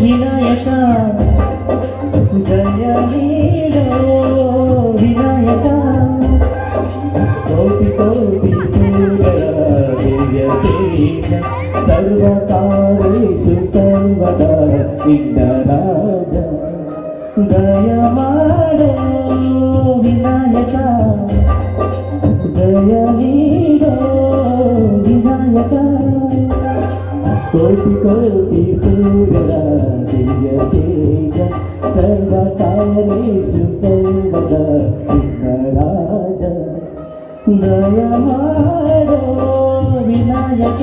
ವಿನಾಯಕ ಜಯ ನೀಡೋ ವಿನಾಯಕ ಕೋಟಿ ಕೋಟಿ ಸೂರ್ಯರ ದಿವ್ಯ ತೇಜ ಸರ್ವಕಾಲೇಶು ಸರ್ವದಾ ವಿಘ್ನ ರಾಜ ದಯ ಮಾಡೋ ವಿನಾಯಕ ಜಯ ನೀಡೋ ವಿನಾಯಕ ಕೋಟಿ ಕೋಟಿ ಸೂರ್ಯರ ದಿವ್ಯ ತೇಜ ಸರ್ವಕಾಲೇಶು ಸರ್ವದಾ ವಿಘ್ನ ರಾಜ ದಯ ಮಾಡೋ ವಿನಾಯಕ